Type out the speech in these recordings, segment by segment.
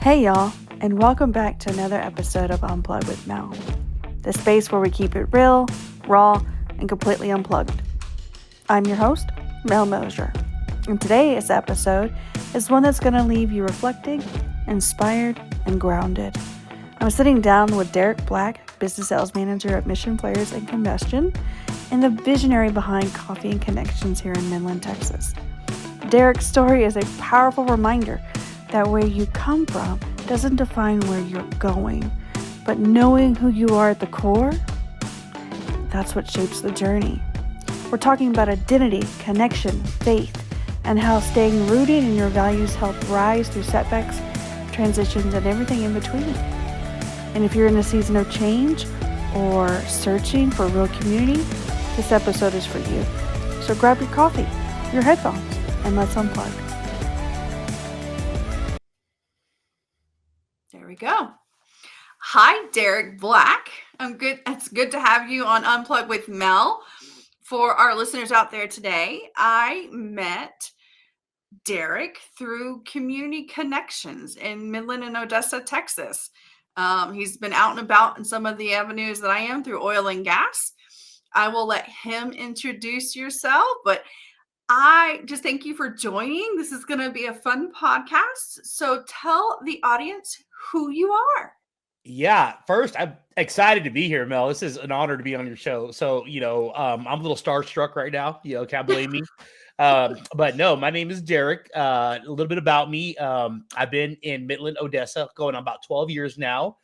Hey y'all, and welcome back to another episode of Unplug with Mel, the space where we keep it real, raw, and completely unplugged. I'm your host, Mel Mosier, and today's episode is one that's going to leave you reflecting, inspired, and grounded. I'm sitting down with Derek Black, business sales manager at Mission Flares and Combustion, and the visionary behind Coffee and Connections here in Midland, Texas. Derek's story is a powerful reminder that where you come from doesn't define where you're going, but knowing who you are at the core, that's what shapes the journey. We're talking about identity, connection, faith, and how staying rooted in your values help rise through setbacks, transitions, and everything in between. And if you're in a season of change or searching for real community, this episode is for you. So grab your coffee, your headphones, and let's unplug. There we go. Hi, Derek Black. I'm good. It's good to have you on Unplug with Mel. For our listeners out there today, I met Derek through Community Connections in Midland and Odessa, Texas. He's been out and about in some of the avenues that I am through oil and gas. I will let him introduce yourself, but I just thank you for joining. This is going to be a fun podcast. So tell the audience who you are. Yeah, first, I'm excited to be here, Mel. This is an honor to be on your show. So, I'm a little starstruck right now. Can't blame me. But no, my name is Derek. A little bit about me. I've been in Midland, Odessa, going on about 12 years now.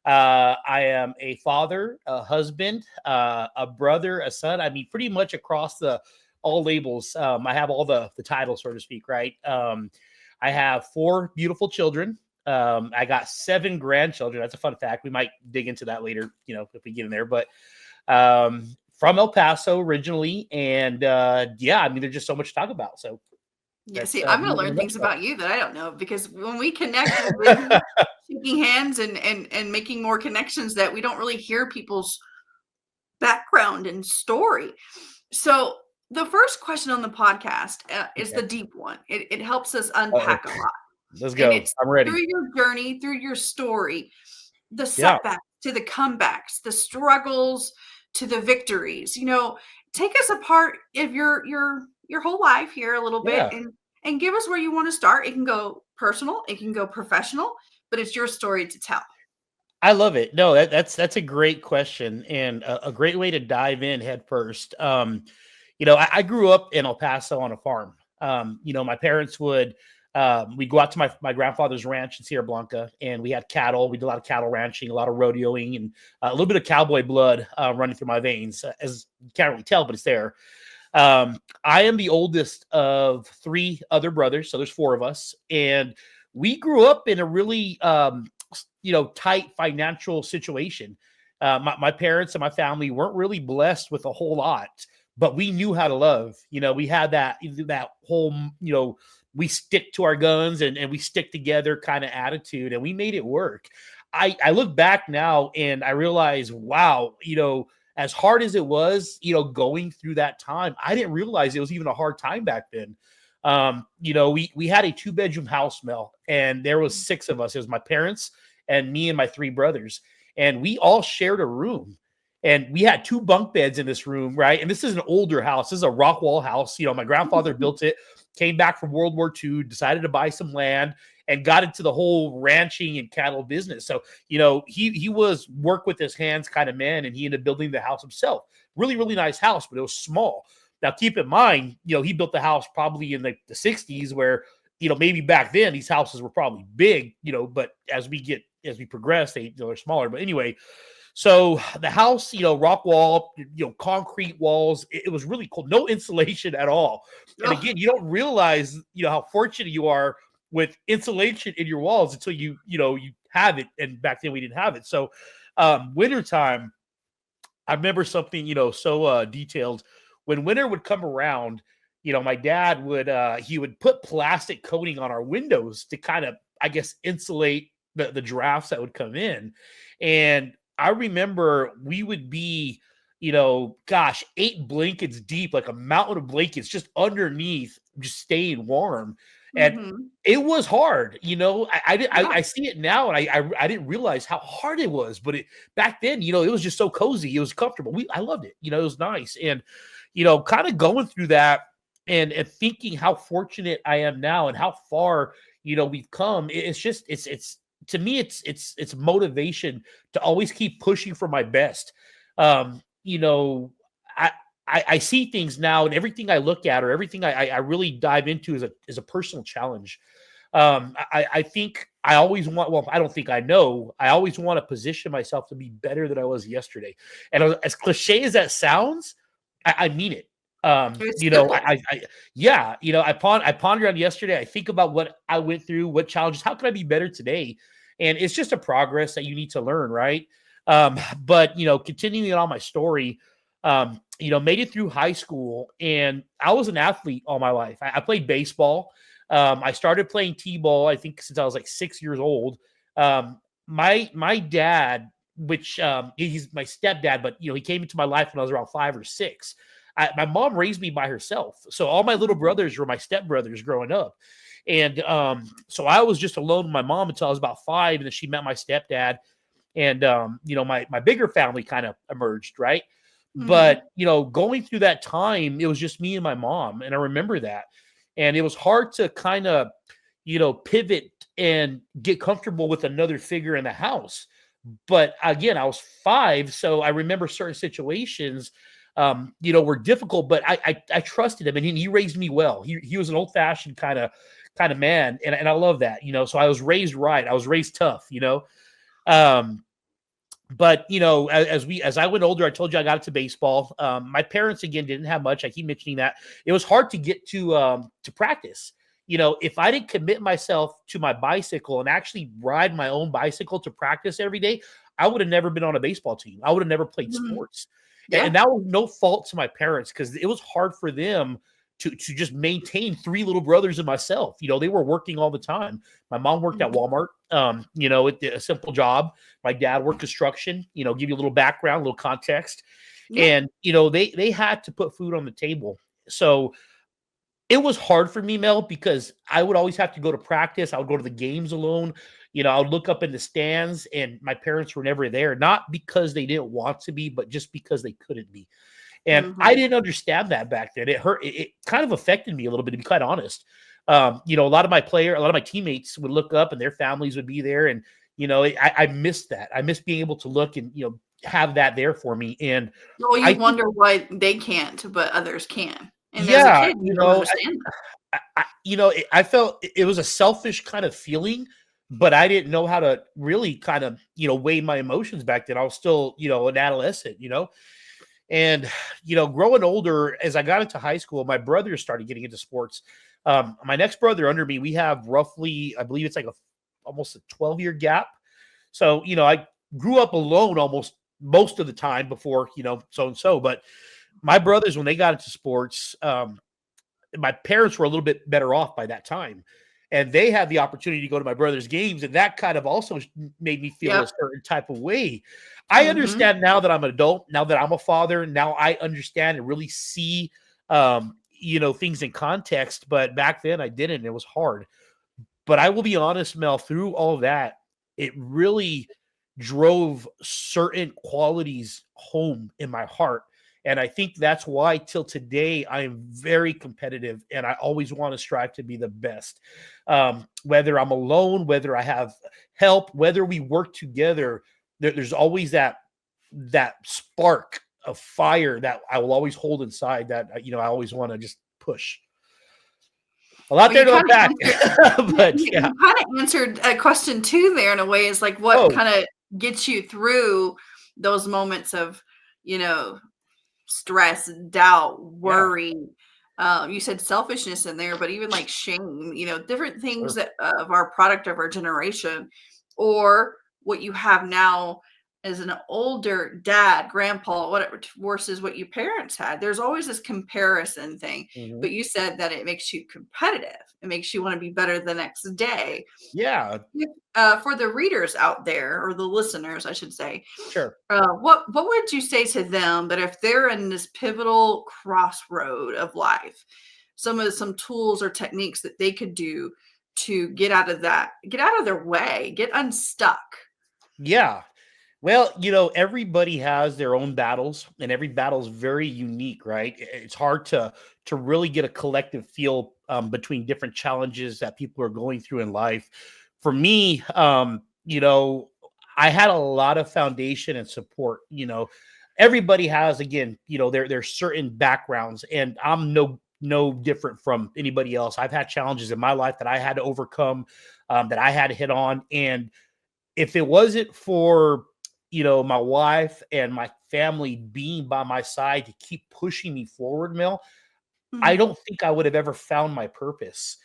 I am a father, a husband, a brother, a son. I mean, pretty much across all labels. I have all the titles, so to speak, right? I have 4 beautiful children. I got 7 grandchildren. That's a fun fact. We might dig into that later, if we get in there. But from El Paso originally, and there's just so much to talk about. So yeah, see, I'm going to learn things about you that I don't know, because when we connect, we're really shaking hands and making more connections that we don't really hear people's background and story. So the first question on the podcast is the deep one. It helps us unpack a lot. Let's go. I'm ready. Through your journey, through your story, the setbacks to the comebacks, the struggles to the victories. Take us apart of your whole life here a little bit and give us where you want to start. It can go personal, it can go professional, but it's your story to tell. I love it. No, that's a great question and a great way to dive in head first. I grew up in El Paso on a farm. My parents would we'd go out to my grandfather's ranch in Sierra Blanca, and we had cattle. We did a lot of cattle ranching, a lot of rodeoing, and a little bit of cowboy blood running through my veins. As you can't really tell, but it's there. I am the oldest of 3 other brothers, so there's 4 of us, and we grew up in a really tight financial situation. My parents and my family weren't really blessed with a whole lot, but we knew how to love. We had that whole we stick to our guns and we stick together kind of attitude, and we made it work. I look back now and I realize, wow, as hard as it was, going through that time, I didn't realize it was even a hard time back then. We had a 2-bedroom house, Mel, and there was 6 of us. It was my parents and me and my 3 brothers, and we all shared a room. And we had 2 bunk beds in this room, right? And this is an older house. This is a rock wall house. My grandfather built it, came back from World War II, decided to buy some land, and got into the whole ranching and cattle business. So, he was work with his hands kind of man, and he ended up building the house himself. Really, really nice house, but it was small. Now, keep in mind, he built the house probably in the 60s, where, maybe back then these houses were probably big, but as we progress, they're smaller. But anyway, so the house, rock wall, concrete walls, it was really cool. No insulation at all. And again, you don't realize, how fortunate you are with insulation in your walls until you have it. And back then we didn't have it. So wintertime, I remember something, so detailed. When winter would come around, my dad he would put plastic coating on our windows to kind of, I guess, insulate the drafts that would come in. And I remember we would be, 8 blankets deep, like a mountain of blankets just underneath, just staying warm. And Mhm. it was hard, you know. Yeah. I see it now, and I didn't realize how hard it was. But back then, you know, it was just so cozy. It was comfortable. I loved it. You know, it was nice. And you know, kind of going through that and thinking how fortunate I am now and how far, you know, we've come. It's just it's to me it's motivation to always keep pushing for my best. You know, I I see things now, and everything I look at or everything I really dive into is a personal challenge. I think I always want. Well, I don't think I know. I always want to position myself to be better than I was yesterday. And as cliche as that sounds, I mean it. It's You know, simple. yeah, you know, I pondered on yesterday. I think about what I went through, what challenges. How can I be better today? And it's just a progress that you need to learn, right? But you know, continuing on my story, you know, made it through high school, and I was an athlete all my life. I played baseball. I started playing t-ball, I think, since I was like 6 years old. My dad, which he's my stepdad, but you know, he came into my life when I was around 5 or 6. My mom raised me by herself, so all my little Mhm. brothers were my stepbrothers growing up. And so I was just alone with my mom until I was about 5, and then she met my stepdad, and you know, my bigger family kind of emerged, right? But Mhm. you know, going through that time, it was just me and my mom, and I remember that. And it was hard to kind of, you know, pivot and get comfortable with another figure in the house. But again, I was 5, so I remember certain situations, you know, were difficult, but I trusted him, and he raised me well. He was an old fashioned kind of man, and I love that, you know. So I was raised right. I was raised tough, you know. Um, but you know, as I went older, I told you I got into baseball. My parents again didn't have much. I keep mentioning that it was hard to get to practice. You know, if I didn't commit myself to my bicycle and actually ride my own bicycle to practice every day, I would have never been on a baseball team. I would have never played Mhm. sports, and Yeah. that was no fault to my parents because it was hard for them to just maintain 3 little brothers and myself. You know, they were working all the time. My mom worked at Mhm. Walmart. You know, a simple job. My dad worked construction, you know, give you a little background, a little context. Yeah. And, you know, they had to put food on the table. So it was hard for me, Mel, because I would always have to go to practice. I would go to the games alone. You know, I would look up in the stands and my parents were never there, not because they didn't want to be, but just because they couldn't be. And I Mhm. didn't understand that back then. It hurt. It kind of affected me a little bit, to be quite honest. You know, a lot of my teammates would look up and their families would be there. And, you know, I missed that. I missed being able to look and, you know, have that there for me. And Well, I you think, wonder why they can't, but others can. And as a yeah, kid, you you don't know, understand that. you know, I felt it was a selfish kind of feeling, but I didn't know how to really kind of, you know, weigh my emotions back then. I was still, you know, an adolescent, you know. And, you know, growing older, as I got into high school, my brothers started getting into sports. My next brother under me, we have roughly, I believe it's like almost a 12-year gap. So, you know, I grew up alone almost most of the time before, you know, so and so. But my brothers, when they got into sports, my parents were a little bit better off by that time. And they had the opportunity to go to my brother's games, and that kind of also made me feel a Yep. certain type of way. I Mhm. understand now that I'm an adult, now that I'm a father, now I understand and really see, you know, things in context. But back then I didn't. It was hard. But I will be honest, Mel, through all that, it really drove certain qualities home in my heart. And I think that's why till today I am very competitive and I always want to strive to be the best. Whether I'm alone, whether I have help, whether we work together, there's always that spark of fire that I will always hold inside that you know I always want to just push. A lot Well, there you to kinda unpack, answered but you yeah. you kinda answered a question too there in a way is like what Oh, kinda gets you through those moments of, you know, stress, doubt, yeah, worry. You said selfishness in there, but even like shame, you know, different things sure. that of our product of our generation, or what you have now as an older dad, grandpa, whatever, versus what your parents had. There's always this comparison thing. Mhm. But you said that it makes you competitive. It makes you want to be better the next day. Yeah, If, for the readers out there, or the listeners, I should say, sure. what would you say to them that if they're in this pivotal crossroad of life, some tools or techniques that they could do to get out of their way, get unstuck. Yeah. Well, everybody has their own battles, and every battle is very unique, right? It's hard to really get a collective feel between different challenges that people are going through in life. For me, I had a lot of foundation and support. Everybody has, again, their certain backgrounds, and I'm no different from anybody else. I've had challenges in my life that I had to overcome, that I had to hit on, and if it wasn't for my wife and my family being by my side to keep pushing me forward, Mel, I don't think I would have ever found my purpose.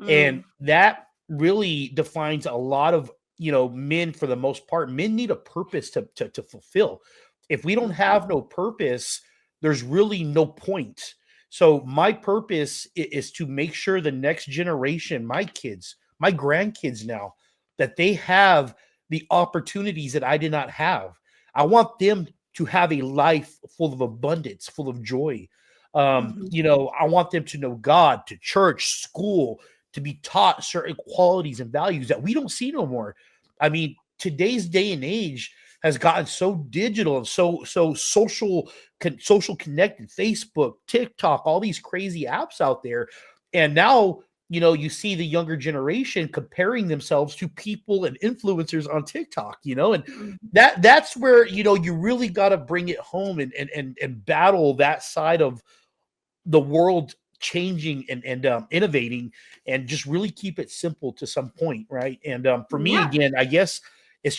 And that really defines a lot of, men. For the most part, men need a purpose to fulfill. If we don't have no purpose, there's really no point. So my purpose is to make sure the next generation, my kids, my grandkids now, that they have the opportunities that I did not have. I want them to have a life full of abundance, full of joy. I want them to know God, to church, school, to be taught certain qualities and values that we don't see no more. I mean, today's day and age has gotten so digital and so social connected. Facebook, TikTok, all these crazy apps out there, and now you see the younger generation comparing themselves to people and influencers on TikTok, and that's where, you really got to bring it home and battle that side of the world changing and innovating, and just really keep it simple to some point. Right. And for me, again, I guess it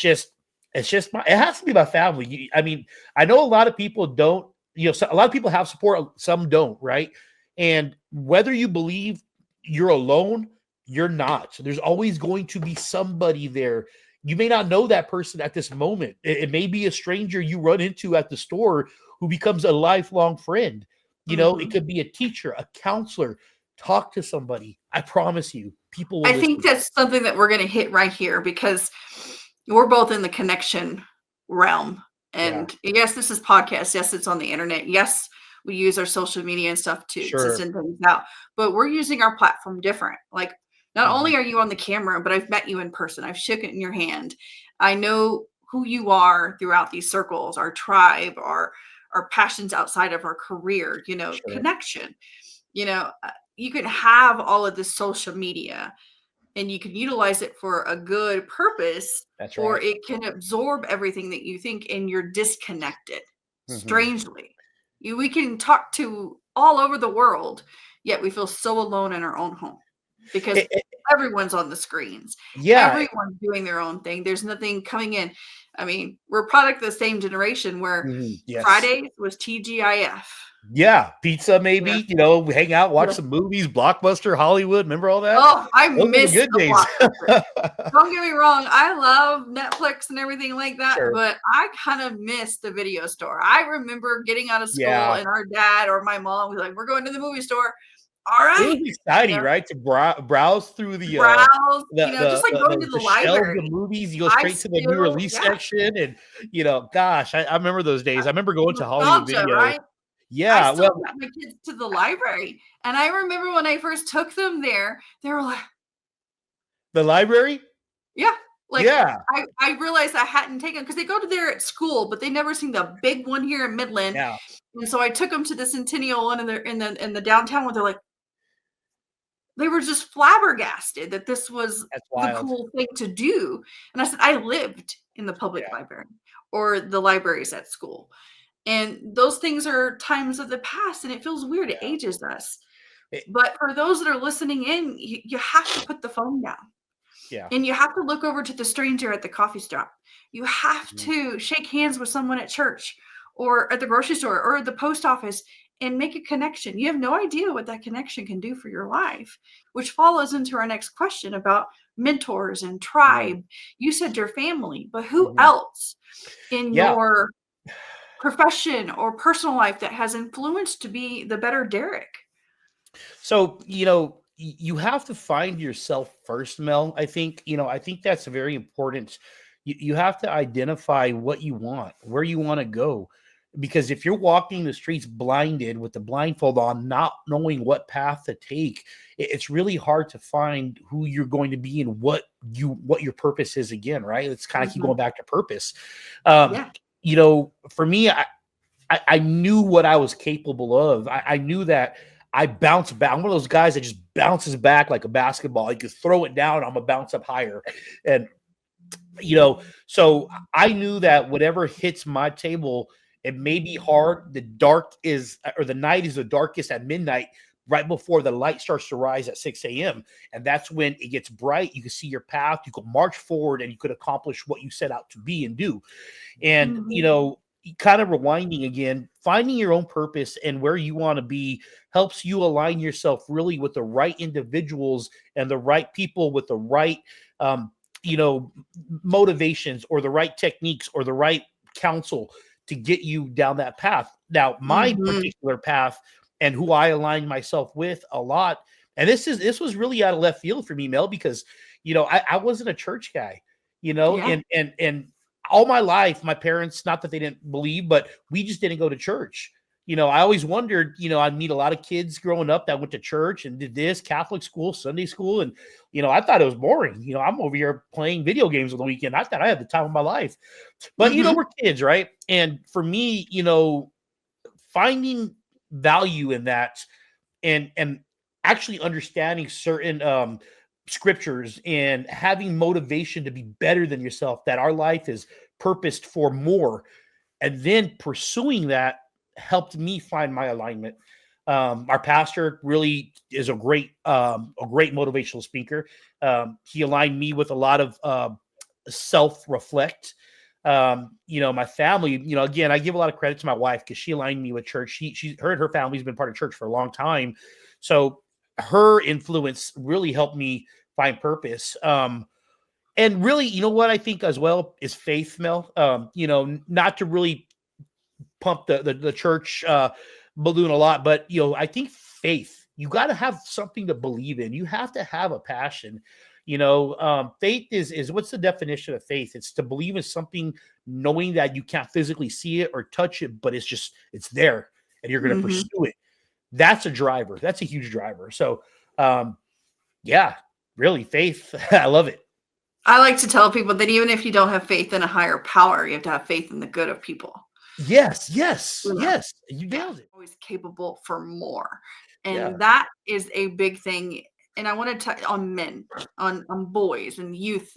has to be my family. I mean, I know a lot of people don't, a lot of people have support, some don't. Right. And whether you believe you're alone, you're not. There's always going to be somebody there. You may not know that person at this moment. It may be a stranger you run into at the store who becomes a lifelong friend. It could be a teacher, a counselor. Talk to somebody. I promise you, people will I think that's something that we're going to hit right here, because we're both in the connection realm. And yes, this is podcast. Yes, it's on the internet. Yes, we use our social media and stuff to send things out, but we're using our platform different. Like, not only are you on the camera, but I've met you in person. I've shook it in your hand. I know who you are throughout these circles, our tribe, our passions outside of our career, connection. You can have all of this social media and you can utilize it for a good purpose. That's right. Or it can absorb everything that you think and you're disconnected. Strangely. We can talk to all over the world, yet we feel so alone in our own home because everyone's on the screens. Yeah. Everyone's doing their own thing. There's nothing coming in. I mean, we're a product of the same generation where Fridays was TGIF. Yeah. Pizza, maybe, hang out, watch some movies, Blockbuster, Hollywood. Remember all that? Oh, I miss good days. Don't get me wrong. I love Netflix and everything like that, but I kind of miss the video store. I remember getting out of school and our dad or my mom was like, we're going to the movie store. All right. It was exciting, right? To browse through the just like going to the library. The movies, you go straight to the new release section, and gosh, I remember those days. I remember going to Hollywood Video. Right? Yeah, I still got my kids to the library, and I remember when I first took them there, they were like, "The library." Yeah, I realized I hadn't taken because they go to there at school, but they never seen the big one here in Midland. Yeah. And so I took them to the Centennial one in the downtown one. They're like, they were just flabbergasted that this was the cool thing to do. And I said, I lived in the public library or the libraries at school. And those things are times of the past, and it feels weird. It ages us. But for those that are listening in, you have to put the phone down. Yeah. And you have to look over to the stranger at the coffee shop. You have to shake hands with someone at church or at the grocery store or at the post office and make a connection. You have no idea what that connection can do for your life, which follows into our next question about mentors and tribe. You said your family, but who else in your profession or personal life that has influenced to be the better Derek? So, you have to find yourself first, Mel. I think that's very important. You have to identify what you want, where you want to go. because if you're walking the streets blinded with the blindfold on, not knowing what path to take, it's really hard to find who you're going to be and what your purpose is again, right? It's kind of keep going back to purpose. Yeah. For me, I knew what I was capable of. I knew that I bounce back. I'm one of those guys that just bounces back like a basketball. You could throw it down, I'm gonna bounce up higher. And so I knew that whatever hits my table, it may be hard. The night is the darkest at midnight, right before the light starts to rise at 6 a.m. And that's when it gets bright. You can see your path, you can march forward, and you could accomplish what you set out to be and do. And kind of rewinding again, finding your own purpose and where you want to be helps you align yourself really with the right individuals and the right people with the right motivations or the right techniques or the right counsel to get you down that path. Now, my particular path and who I align myself with a lot, and this was really out of left field for me, Mel, because I wasn't a church guy, and all my life, my parents, not that they didn't believe, but we just didn't go to church. I always wondered, I meet a lot of kids growing up that went to church and did this Catholic school, Sunday school. And, I thought it was boring. I'm over here playing video games on the weekend. I thought I had the time of my life, but we're kids. Right. And for me, finding value in that and actually understanding certain, scriptures and having motivation to be better than yourself, that our life is purposed for more, and then pursuing that helped me find my alignment. Our pastor really is a great motivational speaker. He aligned me with a lot of self-reflect. My family, again, I give a lot of credit to my wife because she aligned me with church. Her family's been part of church for a long time. So her influence really helped me find purpose. And really, what I think as well is faith, Mel. Not to really pump the church balloon a lot, but I think faith. You got to have something to believe in. You have to have a passion. Faith is what's the definition of faith? It's to believe in something, knowing that you can't physically see it or touch it, but it's there, and you're going to pursue it. That's a driver. That's a huge driver. So, really, faith. I love it. I like to tell people that even if you don't have faith in a higher power, you have to have faith in the good of people. Yes. You nailed it. Always capable for more. And that is a big thing. And I want to touch on men, on boys and youth,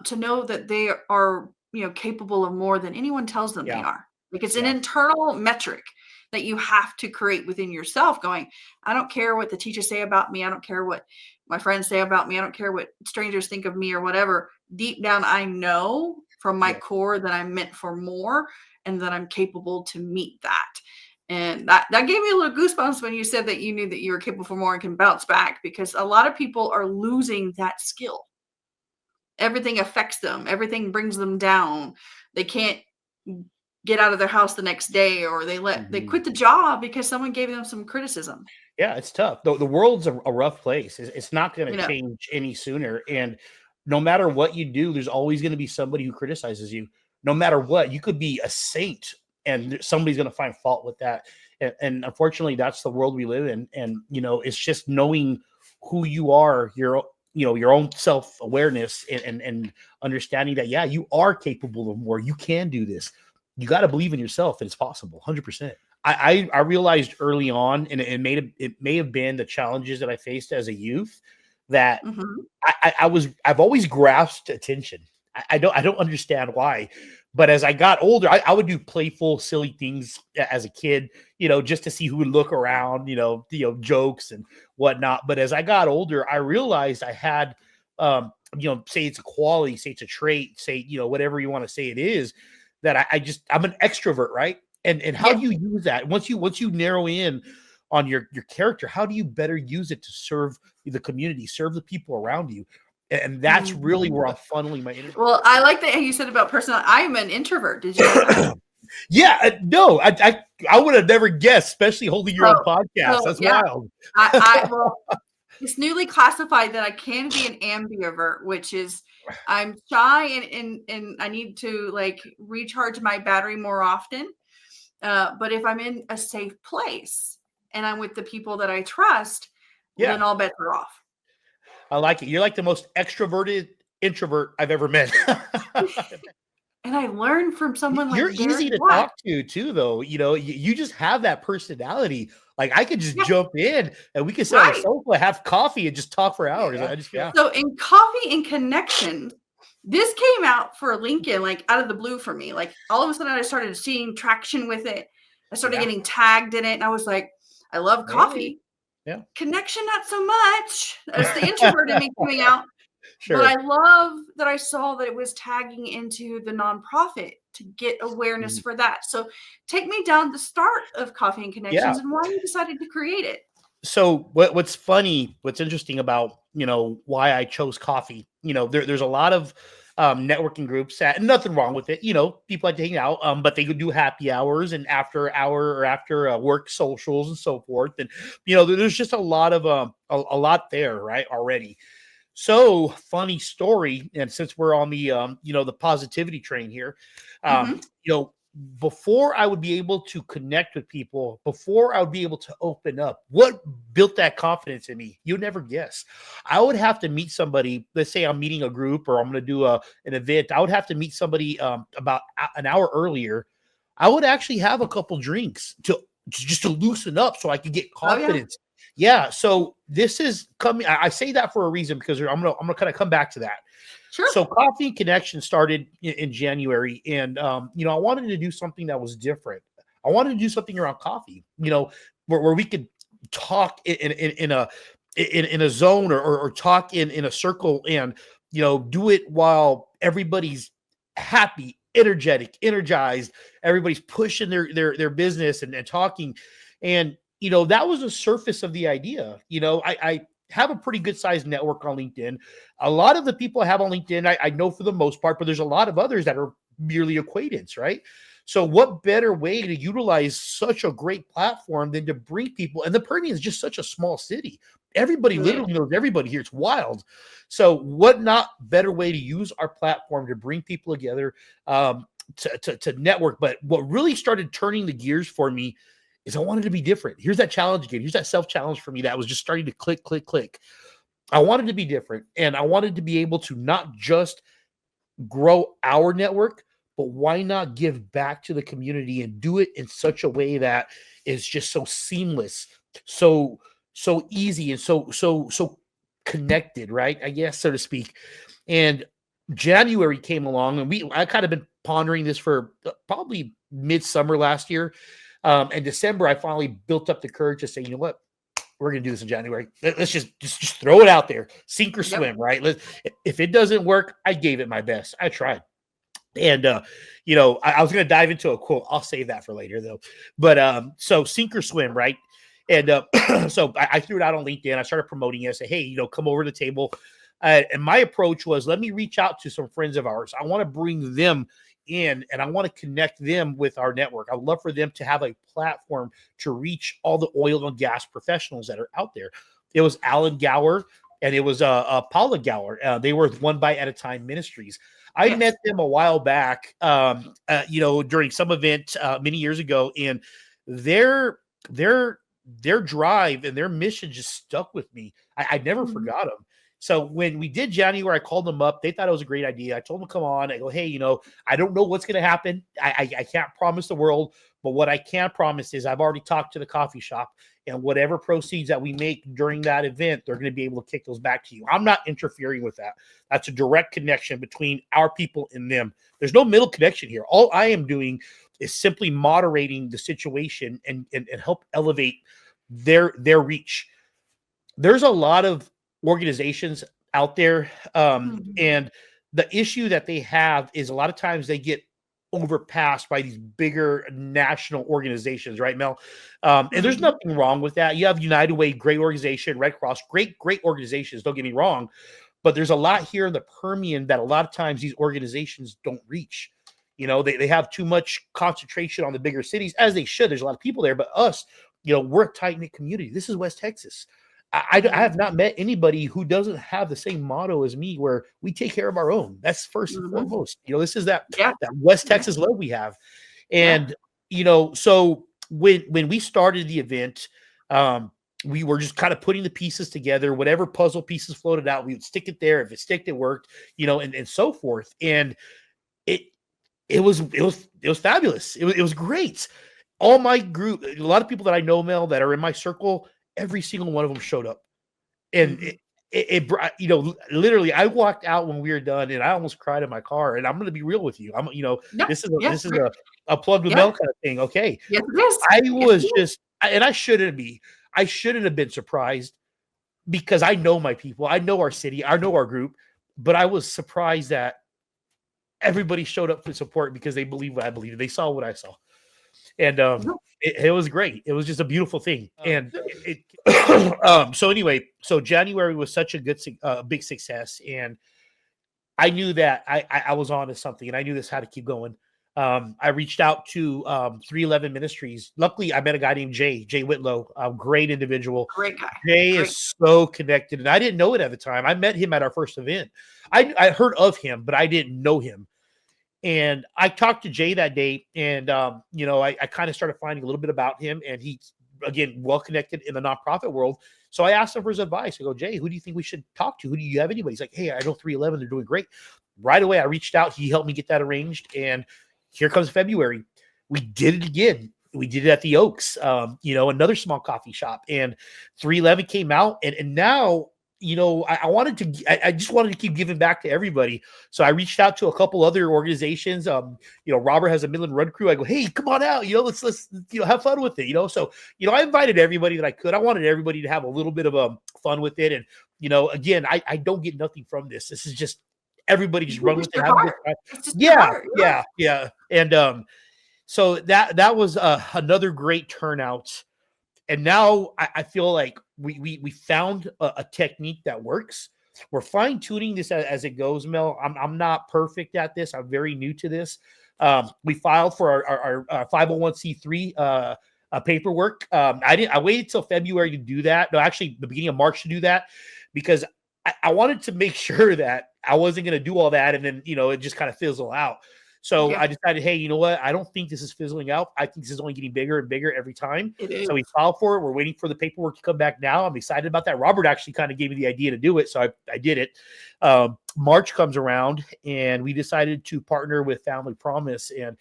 to know that they are, capable of more than anyone tells them they are. Like it's an internal metric that you have to create within yourself going, I don't care what the teachers say about me. I don't care what my friends say about me. I don't care what strangers think of me or whatever. Deep down, I know from my core that I'm meant for more and that I'm capable to meet that. And that gave me a little goosebumps when you said that you knew that you were capable for more and can bounce back, because a lot of people are losing that skill. Everything affects them. Everything brings them down. They can't get out of their house the next day, or they quit the job because someone gave them some criticism. Yeah, it's tough. The world's a rough place. It's not going to change any sooner. And no matter what you do, there's always going to be somebody who criticizes you. No matter what, you could be a saint and somebody's going to find fault with that. And unfortunately, that's the world we live in. And, it's just knowing who you are, your own self-awareness and understanding that, you are capable of more. You can do this. You got to believe in yourself, and it's possible. 100%. I realized early on, and it may have been the challenges that I faced as a youth, that I've always grasped attention. I don't understand why, but as I got older, I would do playful, silly things as a kid, just to see who would look around, jokes and whatnot. But as I got older, I realized I had, say it's a quality, say it's a trait, say, whatever you want to say it is, that I'm an extrovert, right? And how do you use that? Once you narrow in on your character, how do you better use it to serve the community, serve the people around you? And that's really where I'm funneling my energy. Well, I like that you said about personality. I'm an introvert. Did you know that? No, I would have never guessed, especially holding your own podcast. That's wild. It's newly classified that I can be an ambivert, which is I'm shy and I need to recharge my battery more often. But if I'm in a safe place and I'm with the people that I trust, then Yeah, all bets are off. I like it. You're like the most extroverted introvert I've ever met. And I learned from someone You're like Derek easy to Black. talk to too, though. You just have that personality. Like I could just Yeah, jump in and we could sit on the right. sofa, have coffee, and just talk for hours. I just yeah, So in Coffee and Connection, this came out for LinkedIn, like out of the blue for me. Like all of a sudden I started seeing traction with it. I started yeah, getting tagged in it. And I was like, I love hey, coffee. yeah, Connection, not so much. That's the introvert in me coming out. But sure. I love that I saw that it was tagging into the nonprofit to get awareness Mhm. for that. So take me down the start of Coffee and Yeah. Connections and why you decided to create it. So what's interesting about why I chose coffee, there's a lot of networking groups that, and nothing wrong with it, people like to hang out, but they could do happy hours and after hour or after work socials and so forth, and there's just a lot of a lot there, right, already. So funny story, and since we're on the the positivity train here, Hmm. um, you know, before I would be able to connect with people, before I would be able to open up, what built that confidence in me? You'd never guess. I would have to meet somebody. Let's say I'm meeting a group or I'm going to do an event. I would have to meet somebody about an hour earlier. I would actually have a couple drinks to just to loosen up so I could get Oh yeah, confidence. Yeah, so this is coming. I say that for a reason because I'm gonna kind of come back to that. sure. So Coffee and Connection started in January, and I wanted to do something that was different. I wanted to do something around coffee, where we could talk in a zone or talk in a circle, and do it while everybody's happy, energetic, energized. Everybody's pushing their business and talking, and that was the surface of the idea. I have a pretty good sized network on LinkedIn. A lot of the people I have on LinkedIn, I know for the most part, but there's a lot of others that are merely acquaintance, right? So, what better way to utilize such a great platform than to bring people? And the Permian is just such a small city. Everybody Yeah. literally knows everybody here. It's wild. So, what not better way to use our platform to bring people together, to network? But what really started turning the gears for me is I wanted to be different. Here's that challenge again. Here's that self challenge for me that was just starting to click, click, click. I wanted to be different, and I wanted to be able to not just grow our network, but why not give back to the community and do it in such a way that is just so seamless, so easy, and so connected, right? I guess, so to speak. And January came along, and I kind of been pondering this for probably midsummer last year. And December, I finally built up the courage to say, you know what? We're going to do this in January. Let's just throw it out there, sink or Yep. swim, right? If it doesn't work, I gave it my best. I tried. And I was going to dive into a quote. I'll save that for later, though. But so sink or swim, right? And so I threw it out on LinkedIn. I started promoting it. I said, hey, come over to the table. And my approach was, let me reach out to some friends of ours. I want to bring them in, and I want to connect them with our network. I'd love for them to have a platform to reach all the oil and gas professionals that are out there. It was Alan Gower and it was Paula Gower. They were One Bite at a Time Ministries. I Yes. met them a while back, during some event many years ago, and their drive and their mission just stuck with me. I never Mhm. forgot them. So when we did January, I called them up. They thought it was a great idea. I told them, come on. I go, hey, I don't know what's going to happen. I can't promise the world, but what I can promise is I've already talked to the coffee shop, and whatever proceeds that we make during that event, they're going to be able to kick those back to you. I'm not interfering with that. That's a direct connection between our people and them. There's no middle connection here. All I am doing is simply moderating the situation and help elevate their reach. There's a lot of organizations out there, Mhm. and the issue that they have is a lot of times they get overpassed by these bigger national organizations, right, Mel? And there's Mhm. nothing wrong with that. You have United Way, great organization, Red Cross, great organizations, don't get me wrong, but there's a lot here in the Permian that a lot of times these organizations don't reach. They have too much concentration on the bigger cities, as they should. There's a lot of people there, but us, we're a tight knit community. This is West Texas. I have not met anybody who doesn't have the same motto as me, where we take care of our own. That's first and Mhm. foremost. This is that Yeah. West Yeah. Texas love we have. Yeah. And So when we started the event, we were just kind of putting the pieces together. Whatever puzzle pieces floated out, we would stick it there. If it sticked, it worked. And so forth. And it it was fabulous. It was great. All my group, a lot of people that I know, Mel, that are in my circle, every single one of them showed up, and Mhm. it brought, literally, I walked out when we were done, and I almost cried in my car. And I'm going to be real with you. Yeah, This is yeah, a plug with yeah. Mel kind of thing. Okay, Yes, it is. I Yes, it was is. just, and I shouldn't be. I shouldn't have been surprised because I know my people. I know our city. I know our group. But I was surprised that everybody showed up for support because they believe what I believe. They saw what I saw. And Yeah. it was great. It was just a beautiful thing. And so anyway, so January was such a big success. And I knew that I was on to something, and I knew this had to keep going. I reached out to 311 Ministries. Luckily, I met a guy named Jay Whitlow, a great individual. Great guy. Jay Great. is so connected, and I didn't know it at the time. I met him at our first event. I heard of him, but I didn't know him. And I talked to Jay that day, and I kind of started finding a little bit about him, and he's, again, well connected in the nonprofit world. So I asked him for his advice. I go, Jay, who do you think we should talk to? Who do you have anybody? He's like, hey, I know 311. They're doing great. Right away, I reached out. He helped me get that arranged, and here comes February. We did it again. We did it at the Oaks, another small coffee shop, and 311 came out, and now. I just wanted to keep giving back to everybody. So I reached out to a couple other organizations. Robert has a Midland Run Crew. I go, hey, come on out. Let's have fun with it. So I invited everybody that I could. I wanted everybody to have a little bit of fun with it. And again, I don't get nothing from this. This is just everybody just run with it. Have a good time. It's just your heart. Yeah. And so that was another great turnout. And now I feel like we found a technique that works. We're fine tuning this as it goes, Mel. I'm not perfect at this. I'm very new to this. We filed for our 501c3 paperwork. I waited till February to do that. No, actually, the beginning of March to do that, because I wanted to make sure that I wasn't going to do all that and then it just kind of fizzle out. So Yeah. I decided, hey, you know what? I don't think this is fizzling out. I think this is only getting bigger and bigger every time. It is. So we filed for it. We're waiting for the paperwork to come back now. I'm excited about that. Robert actually kind of gave me the idea to do it. So I did it. March comes around, and we decided to partner with Family Promise. And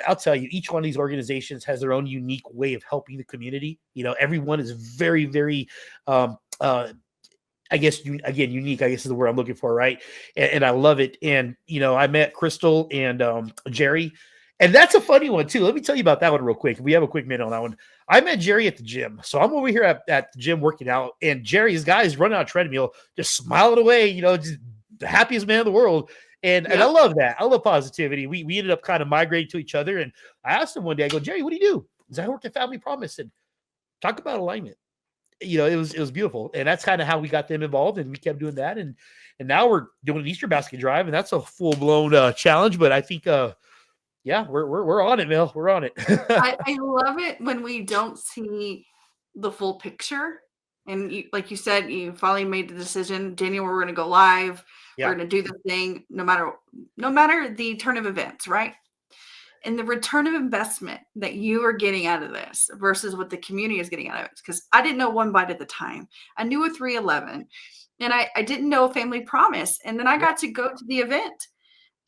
I'll tell you, each one of these organizations has their own unique way of helping the community. Everyone is very, very I guess, again, unique, I guess is the word I'm looking for, right? And I love it. And, I met Crystal and Jerry. And that's a funny one, too. Let me tell you about that one real quick. We have a quick minute on that one. I met Jerry at the gym. So I'm over here at the gym working out. And Jerry's guys running on a treadmill, just smiling away, just the happiest man in the world. And I love that. I love positivity. We ended up kind of migrating to each other. And I asked him one day, I go, Jerry, what do you do? He said, I work at Family Promise. And talk about alignment. It was beautiful, and that's kind of how we got them involved, and we kept doing that, and now we're doing an Easter basket drive, and that's a full blown challenge. But I think, we're on it, Mel. We're on it. I love it when we don't see the full picture, and like you said, you finally made the decision, Daniel. We're going to go live. Yeah. We're going to do the thing, no matter the turn of events, right? And the return of investment that you are getting out of this versus what the community is getting out of it. Because I didn't know One Bite at the time. I knew a 311, and I didn't know Family Promise. And then I got to go to the event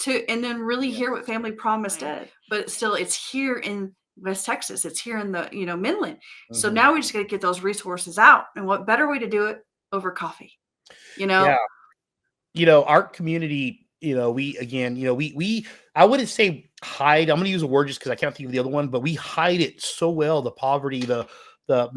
and then really hear what Family Promise did. But still, it's here in West Texas. It's here in the, Midland. Mm-hmm. So now we just got to get those resources out. And what better way to do it over coffee, Yeah. Our community, we I wouldn't say hide. I'm going to use a word just because I can't think of the other one, but we hide it so well. The poverty, the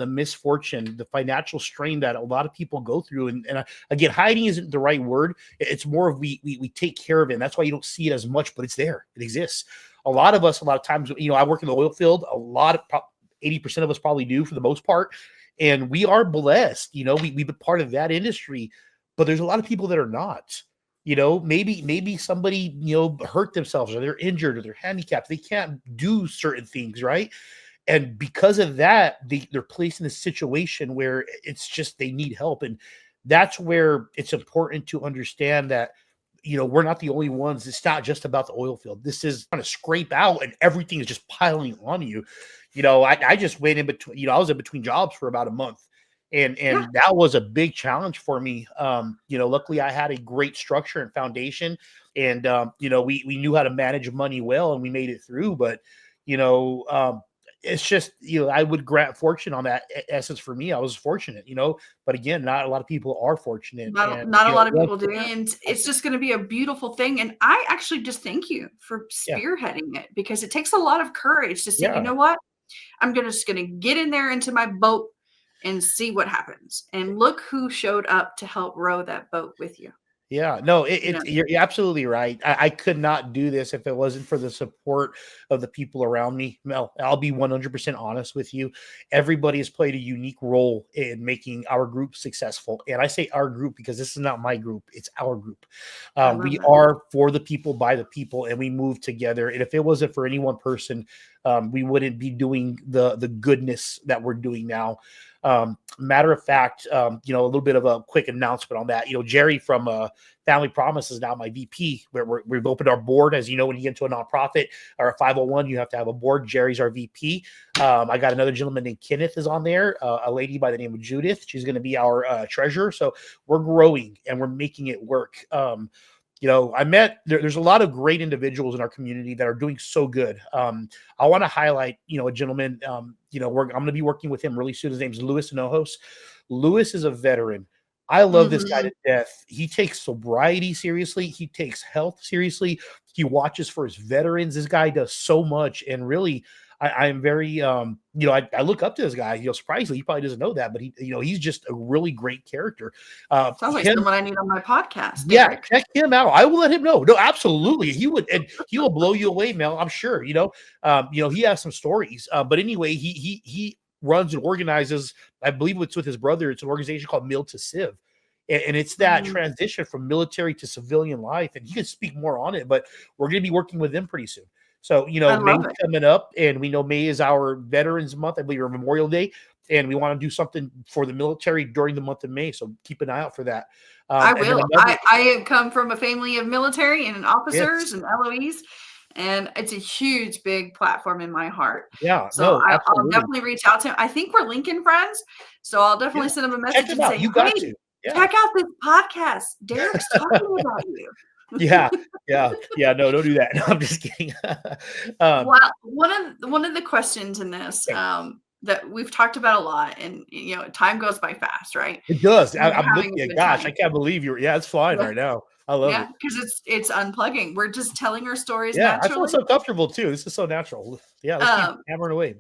misfortune, the financial strain that a lot of people go through. And again, hiding isn't the right word. It's more of we take care of it. And that's why you don't see it as much, but it's there. It exists. A lot of times, I work in the oil field. 80% of us probably do for the most part. And we are blessed. We've been part of that industry, but there's a lot of people that are not. Maybe somebody, hurt themselves, or they're injured, or they're handicapped. They can't do certain things, right? And because of that, they're placed in a situation where it's just they need help. And that's where it's important to understand that, we're not the only ones. It's not just about the oil field. This is trying to scrape out and everything is just piling on you. I just went in between, I was in between jobs for about a month. And Yeah. that was a big challenge for me. Luckily I had a great structure and foundation, and we knew how to manage money well, and we made it through. But it's just, I would grant fortune on that essence. For me, I was fortunate, but again, not a lot of people are fortunate. And Not a lot of people do. And it's just going to be a beautiful thing. And I actually just thank you for spearheading it, because it takes a lot of courage to say, you know what, I'm just going to get in there into my boat and see what happens. And look who showed up to help row that boat with you. Yeah, no, you're absolutely right. I could not do this if it wasn't for the support of the people around me. Mel, I'll be 100% honest with you. Everybody has played a unique role in making our group successful. And I say our group because this is not my group, it's our group. We are for the people, by the people, and we move together. And if it wasn't for any one person, we wouldn't be doing the goodness that we're doing now. Matter of fact, a little bit of a quick announcement on that. Jerry from Family Promise is now my VP. We've opened our board. As you know, when you get into a nonprofit or a 501, you have to have a board. Jerry's our VP. I got another gentleman named Kenneth is on there, a lady by the name of Judith. She's going to be our treasurer. So we're growing and we're making it work. There's a lot of great individuals in our community that are doing so good. I want to highlight, a gentleman, I'm going to be working with him really soon. His name's Luis Hinojos. Luis is a veteran. I love this guy to death. He takes sobriety seriously. He takes health seriously. He watches for his veterans. This guy does so much. And really, I'm very, I look up to this guy. Surprisingly, he probably doesn't know that, but he's just a really great character. Sounds like someone I need on my podcast. Derek. Yeah, check him out. I will let him know. No, absolutely, he would, and he will blow you away, Mel. I'm sure. He has some stories. But anyway, he runs and organizes. I believe it's with his brother. It's an organization called Mill to Civ. And it's that transition from military to civilian life. And he can speak more on it, but we're going to be working with them pretty soon. So, May's coming up, and we know May is our Veterans Month, I believe, or Memorial Day, and we want to do something for the military during the month of May. So keep an eye out for that. I will. I come from a family of military and officers and LOEs, and it's a huge, big platform in my heart. Yeah. So I'll definitely reach out to him. I think we're Lincoln friends, so I'll definitely send him a message and say, check out this podcast. Derek's talking about you. Yeah. No, don't do that. No, I'm just kidding. Well, one of the questions in this that we've talked about a lot, and time goes by fast, right? It does. I'm looking at, gosh, I can't believe you're. Yeah, it's flying right now. I love it. Because it's unplugging. We're just telling our stories. Yeah, naturally. I feel so comfortable too. This is so natural. Yeah, let's keep hammering away.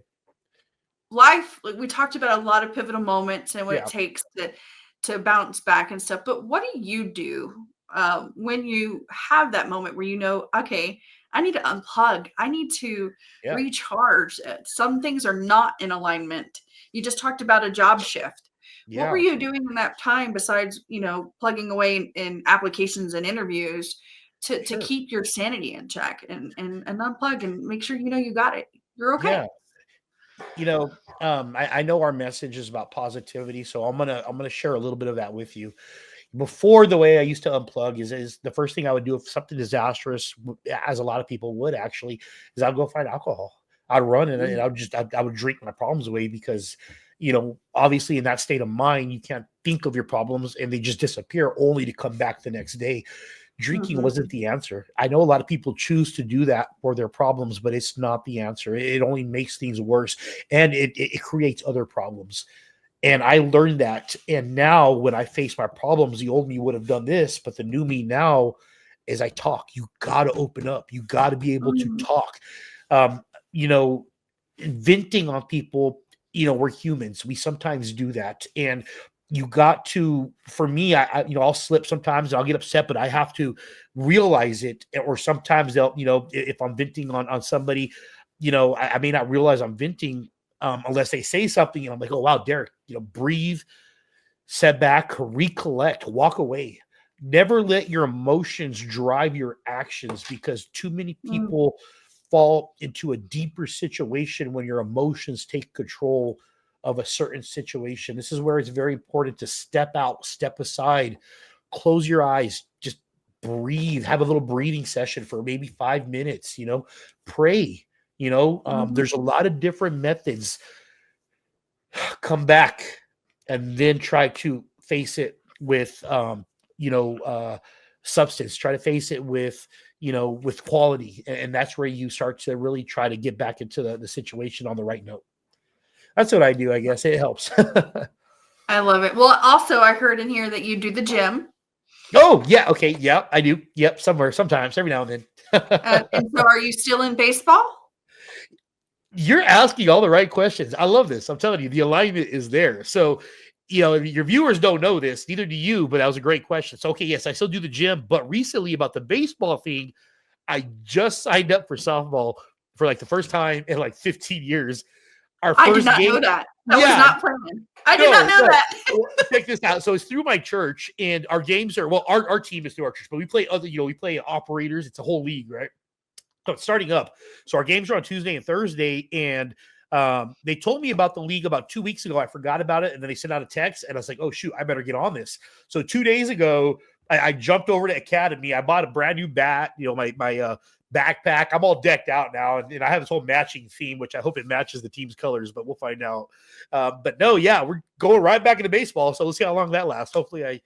Life, we talked about a lot of pivotal moments and what it takes to bounce back and stuff. But what do you do when you have that moment where okay, I need to unplug. I need to recharge. Some things are not in alignment. You just talked about a job shift. Yeah. What were you doing in that time besides, plugging away in applications and interviews to keep your sanity in check and unplug and make sure you got it? You're okay. Yeah. I know our message is about positivity, so I'm gonna share a little bit of that with you. Before, the way I used to unplug is the first thing I would do if something disastrous, as a lot of people would actually, is I'd go find alcohol. I'd run and I would drink my problems away because, obviously in that state of mind, you can't think of your problems and they just disappear only to come back the next day. Drinking wasn't the answer. I know a lot of people choose to do that for their problems, but it's not the answer. It only makes things worse, and it creates other problems. And I learned that. And now when I face my problems, the old me would have done this, but the new me now is I talk. You got to open up. You got to be able to talk. Venting on people, we're humans. We sometimes do that. And you got to, for me, I'll slip sometimes. I'll get upset, but I have to realize it. Or sometimes they'll, if I'm venting on somebody, I may not realize I'm venting unless they say something and I'm like, oh, wow, Derek, breathe, set back, recollect, walk away. Never let your emotions drive your actions, because too many people fall into a deeper situation when your emotions take control of a certain situation. This is where it's very important to step out, step aside, close your eyes, just breathe, have a little breathing session for maybe 5 minutes, pray, there's a lot of different methods. Come back and then try to face it with, substance, try to face it with, with quality. And that's where you start to really try to get back into the situation on the right note. That's what I do. I guess it helps. I love it. Well, also I heard in here that you do the gym. Oh yeah. Okay. Yeah, I do. Yep. Sometimes, every now and then. And so are you still in baseball? You're asking all the right questions. I love this. I'm telling you, the alignment is there. So, your viewers don't know this, neither do you, but that was a great question. So, okay, yes, I still do the gym, but recently about the baseball thing, I just signed up for softball for like the first time in like 15 years. I did not know that. I was not planning. I did not know that. Check this out. So it's through my church, and our games are, our team is through our church, but we play we play operators. It's a whole league, right? So it's starting up. So our games are on Tuesday and Thursday, and they told me about the league about 2 weeks ago. I forgot about it, and then they sent out a text, and I was like, oh, shoot, I better get on this. So 2 days ago, I jumped over to Academy. I bought a brand new bat, my backpack. I'm all decked out now, and I have this whole matching theme, which I hope it matches the team's colors, but we'll find out. But no, yeah, we're going right back into baseball, so we'll see how long that lasts. Hopefully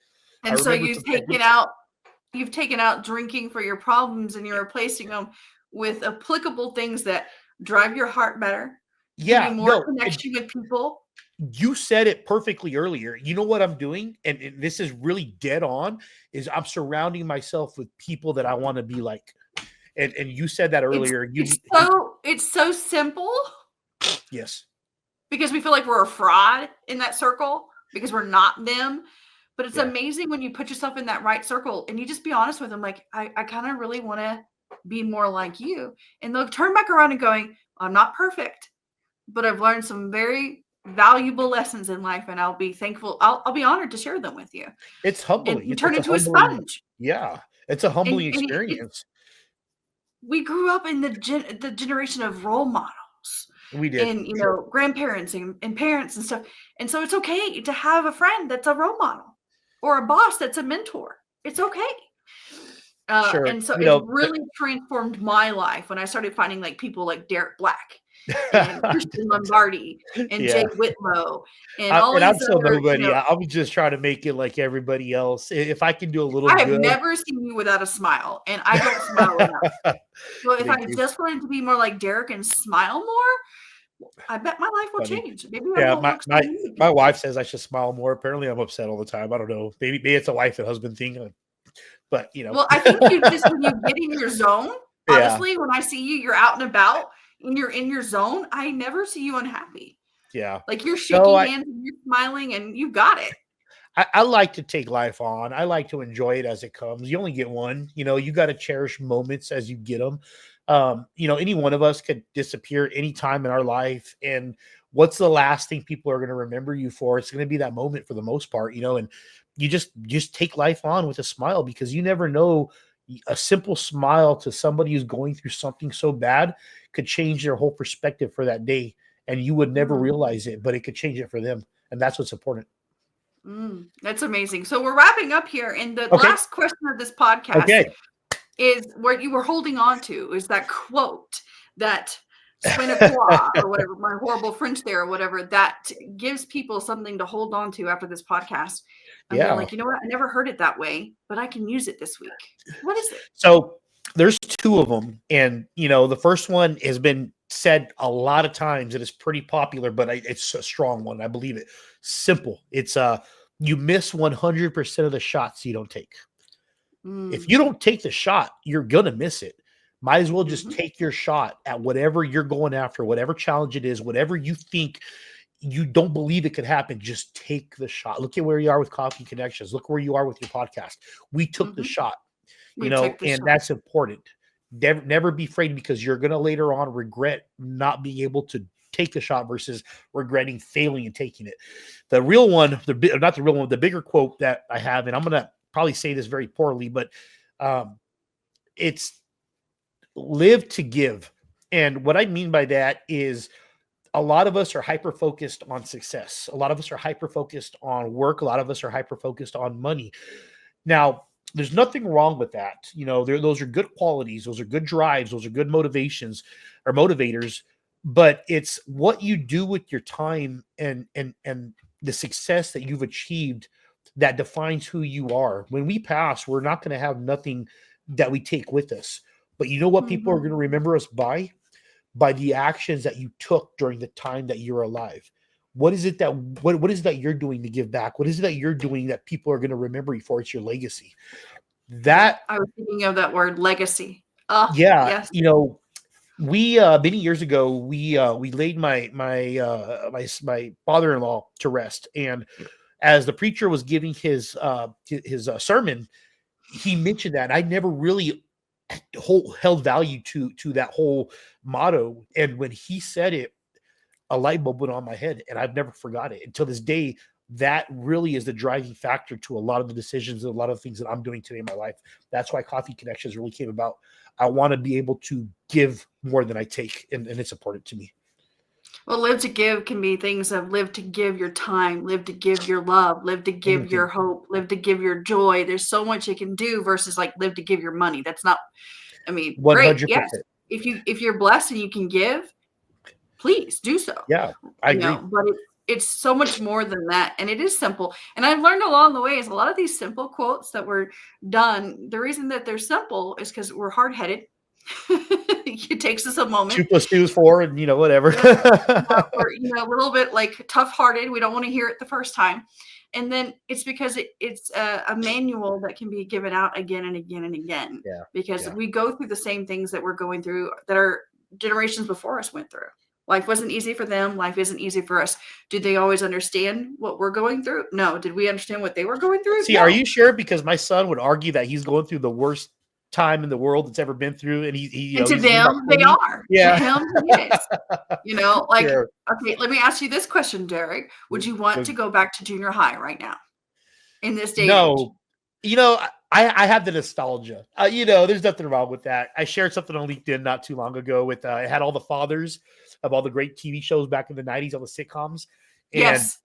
so you've taken out drinking for your problems, and you're replacing them with applicable things that drive your heart better. Yeah, more connection with people. You said it perfectly earlier. You know what I'm doing? And this is really dead on, is I'm surrounding myself with people that I want to be like. And you said that earlier. It's so simple. Yes. Because we feel like we're a fraud in that circle because we're not them. But it's amazing when you put yourself in that right circle and you just be honest with them. Like, I kind of really want to be more like you. And they'll turn back around and going, I'm not perfect, but I've learned some very valuable lessons in life, and I'll be thankful. I'll be honored to share them with you. It's humbling. You turn into a sponge. Yeah. It's a humbling experience. We grew up in the generation of role models. We did. And, grandparents and parents and stuff. And so it's okay to have a friend that's a role model or a boss that's a mentor. It's okay. Sure. And so it really transformed my life when I started finding like people like Derek Black and Christian Lombardi and Jay Whitlow and all these I'm so other, nobody. I'm just trying to make it like everybody else. If I can do a little I have never seen you without a smile, and I don't smile enough. So if I just wanted to be more like Derek and smile more, I bet my life will change. Maybe my wife says I should smile more. Apparently I'm upset all the time. I don't know. Maybe it's a wife and husband thing. But Well, I think when you get in your zone, honestly, when I see you, you're out and about and you're in your zone, I never see you unhappy. Yeah. Like you're shaking hands and you're smiling and you got it. I like to take life on. I like to enjoy it as it comes. You only get one, you got to cherish moments as you get them. Any one of us could disappear anytime in our life. And what's the last thing people are going to remember you for? It's going to be that moment for the most part, and you just take life on with a smile, because you never know, a simple smile to somebody who's going through something so bad could change their whole perspective for that day. And you would never realize it, but it could change it for them. And that's what's important. That's amazing. So we're wrapping up here. And the last question of this podcast is what you were holding on to, is that quote that or whatever, my horrible French there or whatever, that gives people something to hold on to after this podcast. And they're like, you know what? I never heard it that way, but I can use it this week. What is it? So there's two of them. And, the first one has been said a lot of times. It is pretty popular, but it's a strong one. I believe it. Simple. It's you miss 100% of the shots you don't take. If you don't take the shot, you're going to miss it. Might as well just take your shot at whatever you're going after, whatever challenge it is, whatever you think you don't believe it could happen. Just take the shot. Look at where you are with Coffee Connections. Look where you are with your podcast. We took the shot, that's important. Never be afraid, because you're going to later on regret not being able to take the shot versus regretting failing and taking it. The real one, not the real one, the bigger quote that I have, and I'm going to probably say this very poorly, but it's live to give. And what I mean by that is, a lot of us are hyper-focused on success. A lot of us are hyper-focused on work. A lot of us are hyper-focused on money. Now, there's nothing wrong with that. You know, those are good qualities. Those are good drives. Those are good motivations or motivators. But it's what you do with your time and the success that you've achieved that defines who you are. When we pass, we're not going to have nothing that we take with us. But you know what people are going to remember us by? By the actions that you took during the time that you're alive. What is it that what is that you're doing to give back? What is it that you're doing that people are going to remember you for? It's your legacy. That I was thinking of that word, legacy. yeah, Yes. you know, we many years ago we laid my father-in-law to rest, and as the preacher was giving his sermon, he mentioned that. And I never really held value to that whole motto, and when he said it, a light bulb went on my head, and I've never forgot it until this day. That really is the driving factor to a lot of the decisions and a lot of things that I'm doing today in my life. That's why Coffee Connections really came about. I want to be able to give more than I take, and it's important to me. Well, live to give can be things of live to give your time, live to give your love, live to give your hope, live to give your joy. There's so much it can do versus like live to give your money. That's not, I mean, 100%. great. Yes. If you're blessed and you can give, please do so. Yeah, I agree. But it's so much more than that. And it is simple. And I've learned along the way is a lot of these simple quotes that were done. The reason that they're simple is because we're hard-headed. It takes us a moment. 2 + 2 is 4, and whatever. Or a little bit like tough-hearted. We don't want to hear it the first time. And then it's because it's a manual that can be given out again and again and again. Yeah. Because we go through the same things that we're going through that our generations before us went through. Life wasn't easy for them. Life isn't easy for us. Did they always understand what we're going through? No. Did we understand what they were going through? See, no. Are you sure? Because my son would argue that he's going through the worst time in the world it's ever been through, and and to them they are. Yeah. To him, he is. Sure. Okay, let me ask you this question, Derek. Would you want to go back to junior high right now in this day? No. I have the nostalgia. There's nothing wrong with that. I shared something on LinkedIn not too long ago with it had all the fathers of all the great TV shows back in the 90s, all the sitcoms. And yes.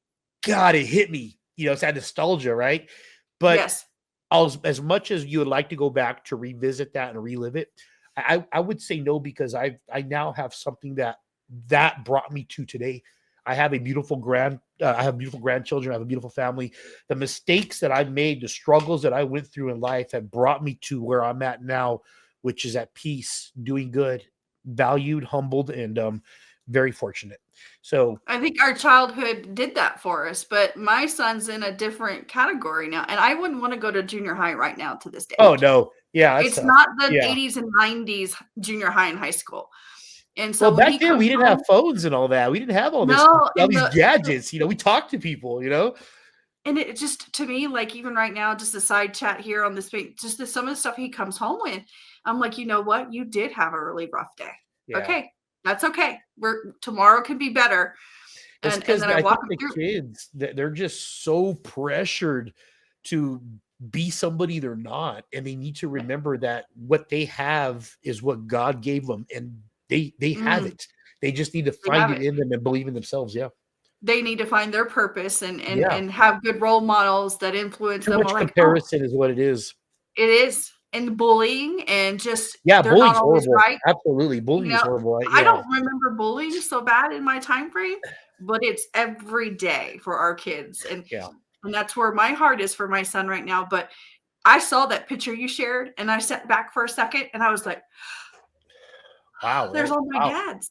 God, it hit me. It's that nostalgia, right? But yes. As much as you would like to go back to revisit that and relive it, I would say no, because I now have something that brought me to today. I have beautiful grandchildren. I have a beautiful family. The mistakes that I've made, the struggles that I went through in life have brought me to where I'm at now, which is at peace, doing good, valued, humbled, and very fortunate. So I think our childhood did that for us, but my son's in a different category now, and I wouldn't want to go to junior high right now to this day. Oh no. Yeah. It's not the 80s and 90s junior high and high school. And so back then we didn't have phones and all that. We didn't have all this, all these gadgets. We talked to people, And it just, to me, like even right now, just a side chat here on this week, just some of the stuff he comes home with, I'm like, you know what? You did have a really rough day. Yeah. Okay. That's okay. Tomorrow can be better. It's because I think the kids, they're just so pressured to be somebody they're not. And they need to remember that what they have is what God gave them. And they have it. They just need to find it in them and believe in themselves. Yeah. They need to find their purpose and have good role models that influence them. Too much comparison is what it is. It is. And bullying and just bullying's horrible. Right. Absolutely. Bullying is horrible. I don't remember bullying so bad in my time frame, but it's every day for our kids. And that's where my heart is for my son right now. But I saw that picture you shared and I sat back for a second and I was like, wow, there's all my dads.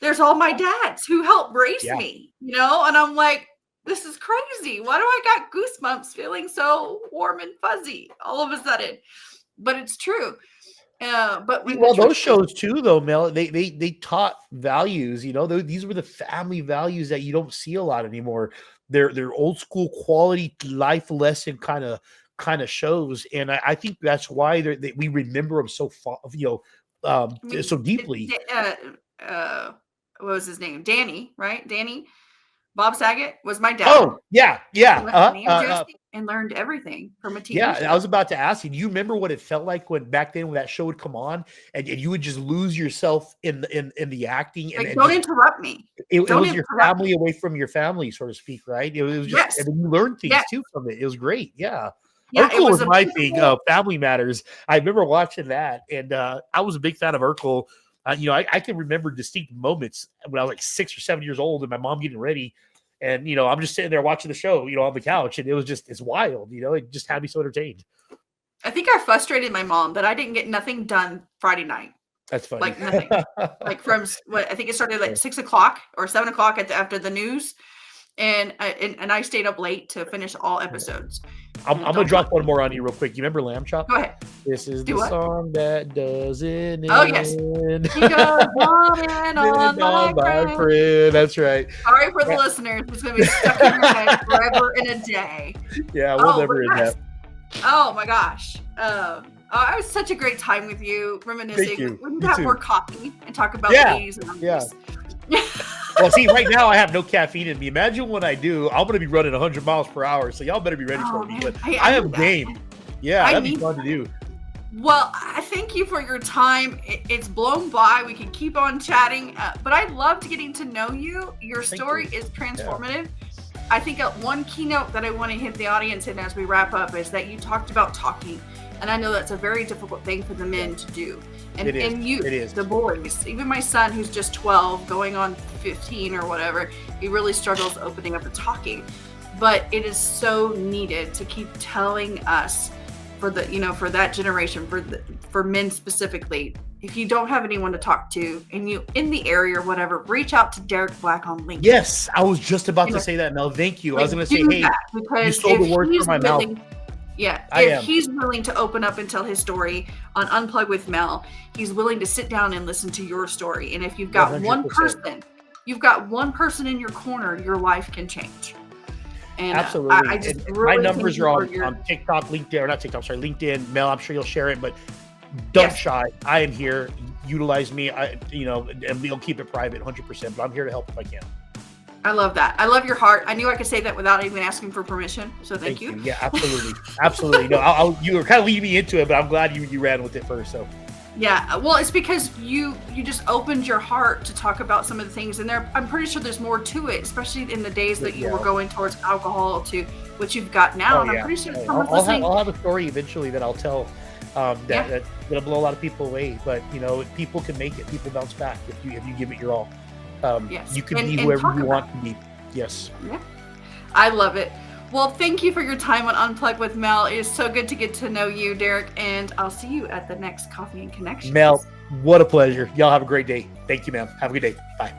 There's all my dads who helped raise me, and I'm like, this is crazy. Why do I got goosebumps feeling so warm and fuzzy all of a sudden? But it's true. But those shows too, though, Mel, they taught values. These were the family values that you don't see a lot anymore. They're old school quality life lesson kind of shows, and I think that's why we remember them so so deeply. What was his name? Danny, right? Danny. Bob Saget was my dad. Oh, yeah. And learned everything from a TV show. I was about to ask you, do you remember what it felt like back then when that show would come on and you would just lose yourself in the acting? And don't interrupt me. It was your family away from your family, so to speak, right? It was just, and then you learned things too from it. It was great. Yeah. Yeah, it Urkel was was a my beautiful- thing. Family Matters. I remember watching that, and I was a big fan of Urkel. I can remember distinct moments when I was like 6 or 7 years old, and my mom getting ready, and I'm just sitting there watching the show, on the couch, and it's wild. It just had me so entertained. I think I frustrated my mom that I didn't get nothing done Friday night. That's funny. Like nothing. Like from what I think it started like 6:00 or 7:00 after the news, and I stayed up late to finish all episodes. I'm gonna drop one more on you real quick. You remember Lamb Chop? Go ahead. This is Do the what? song that doesn't Oh, yes. end. He goes on and on My like friend. That's right. Sorry for the listeners. It's going to be stuck in your head forever and a day. Yeah, we'll never but end yes. that. Oh my gosh. I was such a great time with you, reminiscing. Thank you. We need Me to have too. more coffee and talk about Yeah. these and Yeah. these. Well, see, right now I have no caffeine in me. Imagine when I do, I'm going to be running 100 miles per hour. So y'all better be ready for me. man. But Hey, I need have that. game. Yeah, I that'd be need fun to do. Well, I thank you for your time. It's blown by. We can keep on chatting, but I loved getting to know you. Your story is transformative. I think one keynote that I want to hit the audience in as we wrap up is that you talked about talking. And I know that's a very difficult thing for the men to do. And, It is. and you, It is. the boys, even my son who's just 12, going on 15 or whatever, he really struggles opening up and talking. But it is so needed to keep telling us for that generation, for men specifically, if you don't have anyone to talk to and you in the area or whatever, reach out to Derek Black on LinkedIn. Yes, I was just about You to know, say that. No, thank you. I Like, was going to say, do hey, that, because you stole the if words he's from my mouth. willing- Yeah, I if am. he's willing to open up and tell his story on Unplug with Mel, he's willing to sit down and listen to your story. And if you've got 100%. one person in your corner, your life can change. And Absolutely. I just And really my numbers thank you are for your- on TikTok, LinkedIn, or not TikTok, sorry, LinkedIn, Mel. I'm sure you'll share it, but don't Yes. shy. I am here. Utilize me. And we'll keep it private 100%, but I'm here to help if I can. I love that. I love your heart. I knew I could say that without even asking for permission. So thank you. Yeah, absolutely. Absolutely. No, you were kind of leading me into it, but I'm glad you ran with it first. So Yeah, well, it's because you just opened your heart to talk about some of the things, and I'm pretty sure there's more to it, especially in the days that you were going towards alcohol to what you've got now. And I'm pretty sure someone's listening. I'll have a story eventually that I'll tell that'll blow a lot of people away. But people can make it. People bounce back if you give it your all. Yes. You can And be talk whoever you about want to be. Yes. Yeah, I love it. Well, thank you for your time on Unplug with Mel. It is so good to get to know you, Derek, and I'll see you at the next Coffee and Connection. Mel, what a pleasure. Y'all have a great day. Thank you, ma'am. Have a good day. Bye.